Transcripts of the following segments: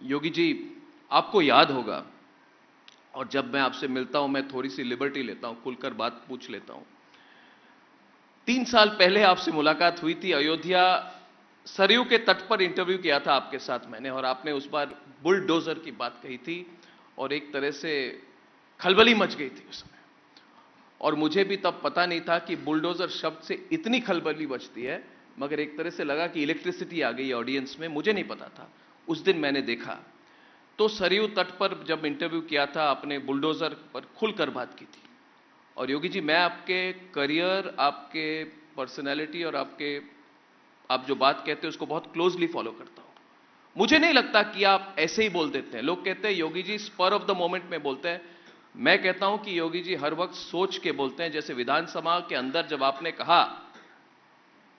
योगी जी, आपको याद होगा, और जब मैं आपसे मिलता हूं मैं थोड़ी सी लिबर्टी लेता हूं, खुलकर बात पूछ लेता हूं। 3 साल पहले आपसे मुलाकात हुई थी, अयोध्या सरयू के तट पर इंटरव्यू किया था आपके साथ मैंने, और आपने उस बार बुलडोजर की बात कही थी और एक तरह से खलबली मच गई थी उसमें। और मुझे भी तब पता नहीं था कि बुलडोजर शब्द से इतनी खलबली मचती है, मगर एक तरह से लगा कि इलेक्ट्रिसिटी आ गई ऑडियंस में, मुझे नहीं पता था। उस दिन मैंने देखा तो सरयू तट पर जब इंटरव्यू किया था आपने, बुलडोजर पर खुलकर बात की थी। और योगी जी, मैं आपके करियर, आपके पर्सनैलिटी और आप जो बात कहते हैं उसको बहुत क्लोजली फॉलो करता हूं। मुझे नहीं लगता कि आप ऐसे ही बोल देते हैं। लोग कहते हैं Yogi ji spur of the moment में बोलते हैं, मैं कहता हूं कि योगी जी हर वक्त सोच के बोलते हैं। जैसे विधानसभा के अंदर जब आपने कहा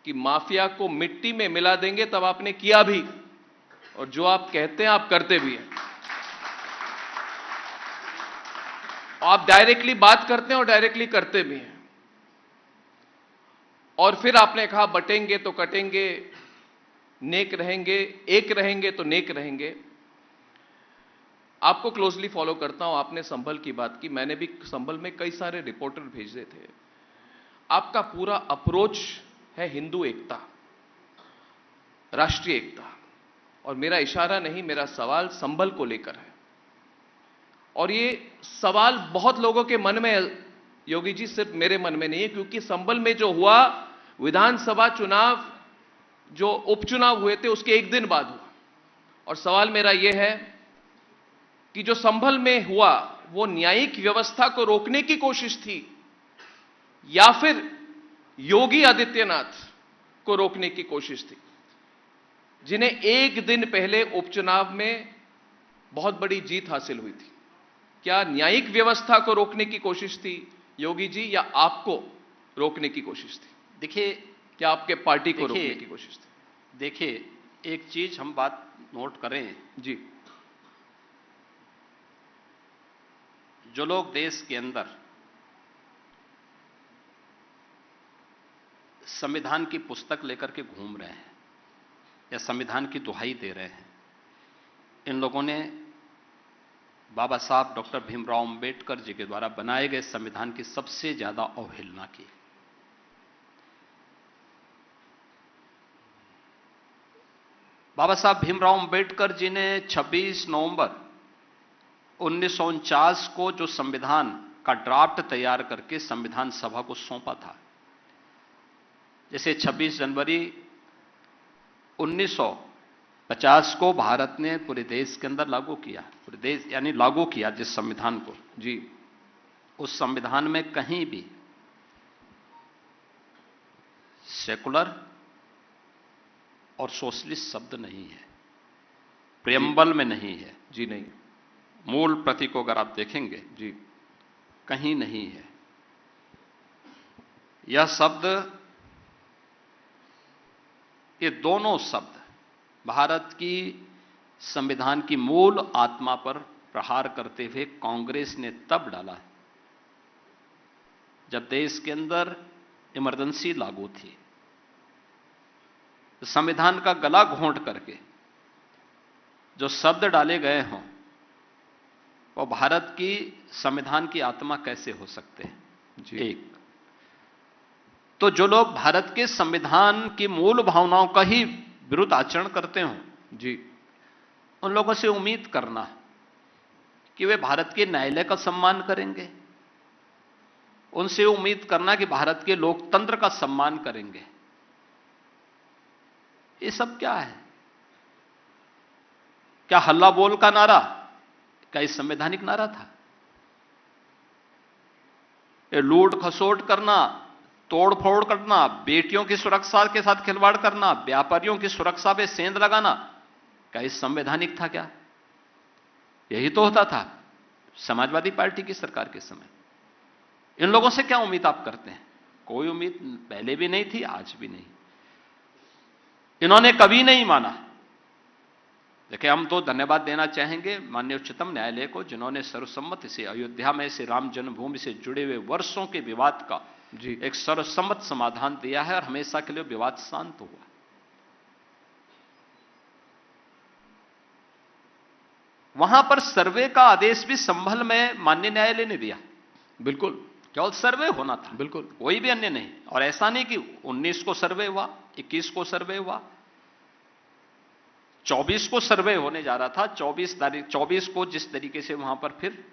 कि माफिया को मिट्टी में मिला देंगे, तब आपने किया भी, और जो आप कहते हैं आप करते भी हैं। आप डायरेक्टली बात करते हैं और डायरेक्टली करते भी हैं। और फिर आपने कहा बटेंगे तो कटेंगे, नेक रहेंगे, एक रहेंगे तो नेक रहेंगे। आपको क्लोजली फॉलो करता हूं। आपने संभल की बात की, मैंने भी संभल में कई सारे रिपोर्टर भेजे थे। आपका पूरा अप्रोच है हिंदू एकता, राष्ट्रीय एकता। और मेरा इशारा नहीं, मेरा सवाल संभल को लेकर है। और ये सवाल बहुत लोगों के मन में है योगी जी, सिर्फ मेरे मन में नहीं है, क्योंकि संभल में जो हुआ विधानसभा चुनाव, जो उपचुनाव हुए थे उसके एक दिन बाद हुआ। और सवाल मेरा यह है कि जो संभल में हुआ वो न्यायिक व्यवस्था को रोकने की कोशिश थी या फिर योगी आदित्यनाथ को रोकने की कोशिश थी, जिन्हें एक दिन पहले उपचुनाव में बहुत बड़ी जीत हासिल हुई थी। क्या न्यायिक व्यवस्था को रोकने की कोशिश थी योगी जी, या आपको रोकने की कोशिश थी? देखिए, क्या आपके पार्टी को रोकने की कोशिश थी? देखिए, एक चीज हम बात नोट करें जी। जो लोग देश के अंदर संविधान की पुस्तक लेकर के घूम रहे हैं या संविधान की दुहाई दे रहे हैं, इन लोगों ने बाबा साहब डॉक्टर भीमराव अंबेडकर जी के द्वारा बनाए गए संविधान की सबसे ज्यादा अवहेलना की। बाबा साहब भीमराव अंबेडकर जी ने 26 नवंबर 1949 को जो संविधान का ड्राफ्ट तैयार करके संविधान सभा को सौंपा था, जैसे 26 जनवरी 1950 को भारत ने पूरे देश के अंदर लागू किया, पूरे देश यानी लागू किया जिस संविधान को, जी, उस संविधान में कहीं भी सेकुलर और सोशलिस्ट शब्द नहीं है, प्रियम्बल में नहीं है। जी नहीं। मूल प्रति को अगर आप देखेंगे जी, कहीं नहीं है। यह शब्द, ये दोनों शब्द भारत की संविधान की मूल आत्मा पर प्रहार करते हुए कांग्रेस ने तब डाला जब देश के अंदर इमरजेंसी लागू थी। संविधान का गला घोंट करके जो शब्द डाले गए हों, वो भारत की संविधान की आत्मा कैसे हो सकते हैं? एक तो जो लोग भारत के संविधान की मूल भावनाओं का ही विरुद्ध आचरण करते हों, जी, उन लोगों से उम्मीद करना कि वे भारत के न्यायालय का सम्मान करेंगे, उनसे उम्मीद करना कि भारत के लोकतंत्र का सम्मान करेंगे, ये सब क्या है? क्या हल्ला बोल का नारा, क्या ये संवैधानिक नारा था? ये लूट खसोट करना, तोड़ फोड़ करना, बेटियों की सुरक्षा के साथ खिलवाड़ करना, व्यापारियों की सुरक्षा पे सेंध लगाना, क्या ये संवैधानिक था? क्या यही तो होता था समाजवादी पार्टी की सरकार के समय? इन लोगों से क्या उम्मीद आप करते हैं? कोई उम्मीद पहले भी नहीं थी, आज भी नहीं। इन्होंने कभी नहीं माना। देखिए, हम तो धन्यवाद देना चाहेंगे माननीय उच्चतम न्यायालय को, जिन्होंने सर्वसम्मति से अयोध्या में से राम जन्मभूमि से जुड़े हुए वर्षों के विवाद का जी, एक सर्वसम्मत समाधान दिया है और हमेशा के लिए विवाद शांत हुआ। वहां पर सर्वे का आदेश भी संभल में माननीय न्यायालय ने दिया। बिल्कुल, केवल सर्वे होना था, बिल्कुल, कोई भी अन्य नहीं। और ऐसा नहीं कि 19 को सर्वे हुआ, 21 को सर्वे हुआ, 24 को सर्वे होने जा रहा था। 24 को जिस तरीके से वहां पर फिर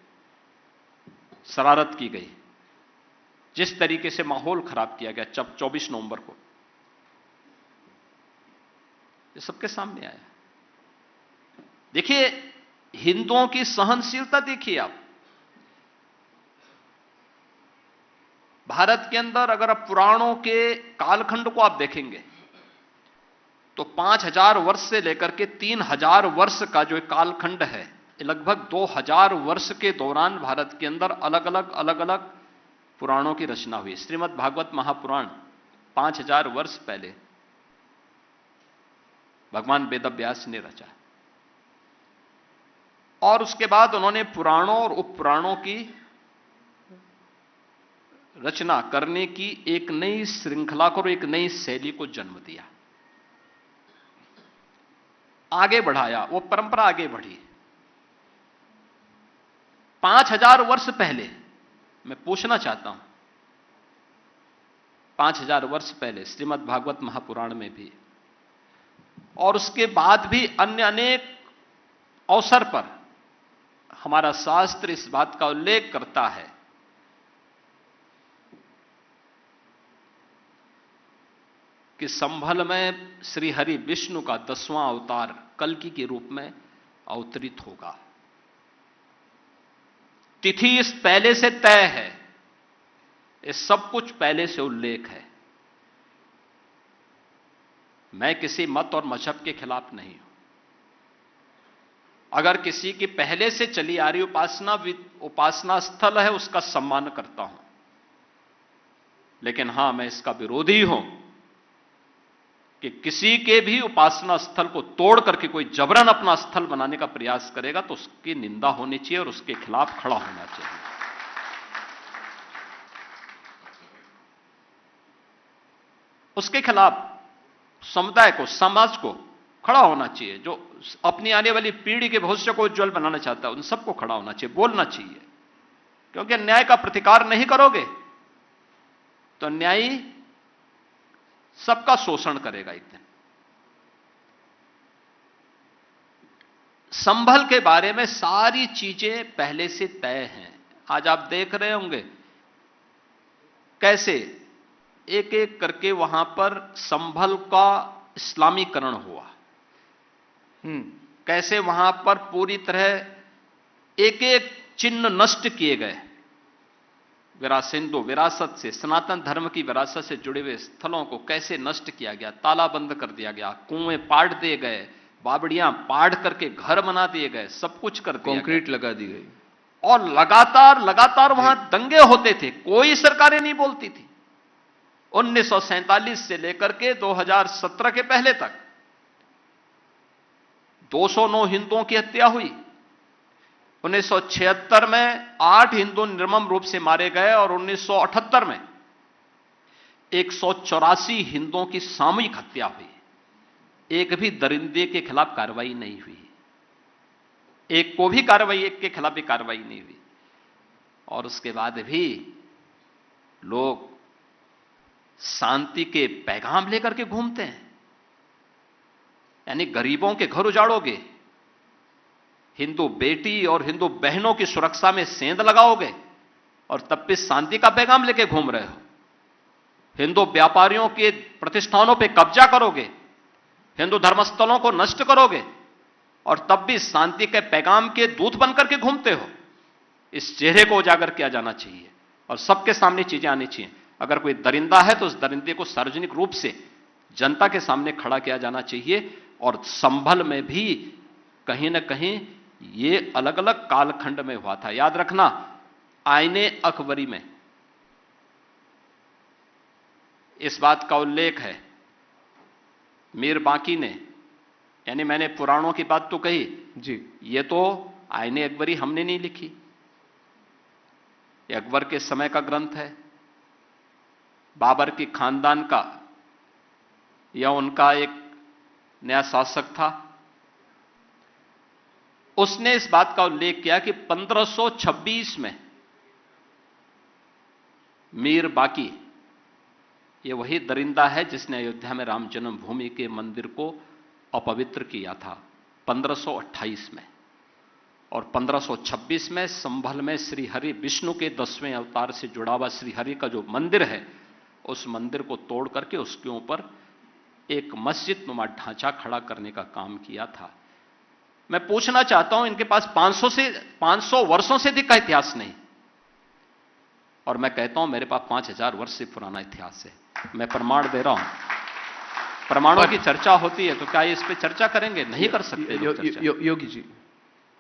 शरारत की गई, जिस तरीके से माहौल खराब किया गया 24 नवंबर को, ये सबके सामने आया। देखिए, हिंदुओं की सहनशीलता देखिए आप। भारत के अंदर अगर आप पुराणों के कालखंड को आप देखेंगे तो 5000 वर्ष से लेकर के 3000 वर्ष का जो कालखंड है, लगभग 2000 वर्ष के दौरान भारत के अंदर अलग अलग पुराणों की रचना हुई। श्रीमद् भागवत महापुराण 5000 वर्ष पहले भगवान वेदव्यास ने रचा, और उसके बाद उन्होंने पुराणों और उपपुराणों की रचना करने की एक नई श्रृंखला को, एक नई शैली को जन्म दिया, आगे बढ़ाया, वो परंपरा आगे बढ़ी। 5000 वर्ष पहले मैं पूछना चाहता हूं, 5000 वर्ष पहले श्रीमद् भागवत महापुराण में भी और उसके बाद भी अन्य अनेक अवसर पर हमारा शास्त्र इस बात का उल्लेख करता है कि संभल में श्री हरि विष्णु का 10वां अवतार कल्कि के रूप में अवतरित होगा। तिथि इस पहले से तय है, ये सब कुछ पहले से उल्लेख है। मैं किसी मत और मजहब के खिलाफ नहीं हूं। अगर किसी की पहले से चली आ रही उपासना स्थल है, उसका सम्मान करता हूं, लेकिन हां, मैं इसका विरोधी हूं कि किसी के भी उपासना स्थल को तोड़ करके कोई जबरन अपना स्थल बनाने का प्रयास करेगा तो उसकी निंदा होनी चाहिए और उसके खिलाफ खड़ा होना चाहिए। उसके खिलाफ समुदाय को, समाज को खड़ा होना चाहिए। जो अपनी आने वाली पीढ़ी के भविष्य को उज्जवल बनाना चाहता है, उन सबको खड़ा होना चाहिए, बोलना चाहिए। क्योंकि अन्याय का प्रतिकार नहीं करोगे तो न्यायी सबका शोषण करेगा एक दिन। संभल के बारे में सारी चीजें पहले से तय हैं। आज आप देख रहे होंगे कैसे एक एक करके वहां पर संभल का इस्लामीकरण हुआ, कैसे वहां पर पूरी तरह एक एक चिन्ह नष्ट किए गए। हिंदू विरासत से, सनातन धर्म की विरासत से जुड़े हुए स्थलों को कैसे नष्ट किया गया, तालाबंद कर दिया गया, कुएं पाट दिए गए, बावड़ियां पाट करके घर बना दिए गए, सब कुछ कर दिया, कंक्रीट लगा दी गई, और लगातार वहां दंगे होते थे, कोई सरकारें नहीं बोलती थी। 1947 से लेकर के 2017 के पहले तक 209 हिंदुओं की हत्या हुई। 1976 में 8 हिंदू निर्मम रूप से मारे गए और 1978 में 184 हिंदुओं की सामूहिक हत्या हुई। एक भी दरिंदे के खिलाफ कार्रवाई नहीं हुई, एक के खिलाफ भी कार्रवाई नहीं हुई। और उसके बाद भी लोग शांति के पैगाम लेकर के घूमते हैं। यानी गरीबों के घर उजाड़ोगे, हिंदू बेटी और हिंदू बहनों की सुरक्षा में सेंध लगाओगे और तब भी शांति का पैगाम लेके घूम रहे हो। हिंदू व्यापारियों के प्रतिष्ठानों पे कब्जा करोगे, हिंदू धर्मस्थलों को नष्ट करोगे और तब भी शांति के पैगाम के दूत बनकर के घूमते हो। इस चेहरे को उजागर किया जाना चाहिए और सबके सामने चीजें आनी चाहिए। अगर कोई दरिंदा है तो उस दरिंदे को सार्वजनिक रूप से जनता के सामने खड़ा किया जाना चाहिए। और संभल में भी कहीं ना कहीं ये अलग अलग कालखंड में हुआ था। याद रखना, आईने अकबरी में इस बात का उल्लेख है। मीर बांकी ने, यानी मैंने पुराणों की बात तो कही जी, ये तो आईने अकबरी हमने नहीं लिखी, ये अकबर के समय का ग्रंथ है। बाबर की खानदान का या उनका एक नया शासक था, उसने इस बात का उल्लेख किया कि 1526 में मीर बाकी, ये वही दरिंदा है जिसने अयोध्या में राम जन्मभूमि के मंदिर को अपवित्र किया था 1528 में, और 1526 में संभल में श्रीहरि विष्णु के 10वें अवतार से जुड़ा हुआ श्रीहरि का जो मंदिर है, उस मंदिर को तोड़ करके उसके ऊपर एक मस्जिद नुमा ढांचा खड़ा करने का काम किया था। मैं पूछना चाहता हूं, इनके पास 500 वर्षों से अधिक का इतिहास नहीं, और मैं कहता हूं मेरे पास 5000 वर्ष से पुराना इतिहास है। मैं प्रमाण दे रहा हूं। प्रमाणों की चर्चा होती है तो क्या इस पे चर्चा करेंगे? नहीं कर सकते लोग चर्चा। योगी जी,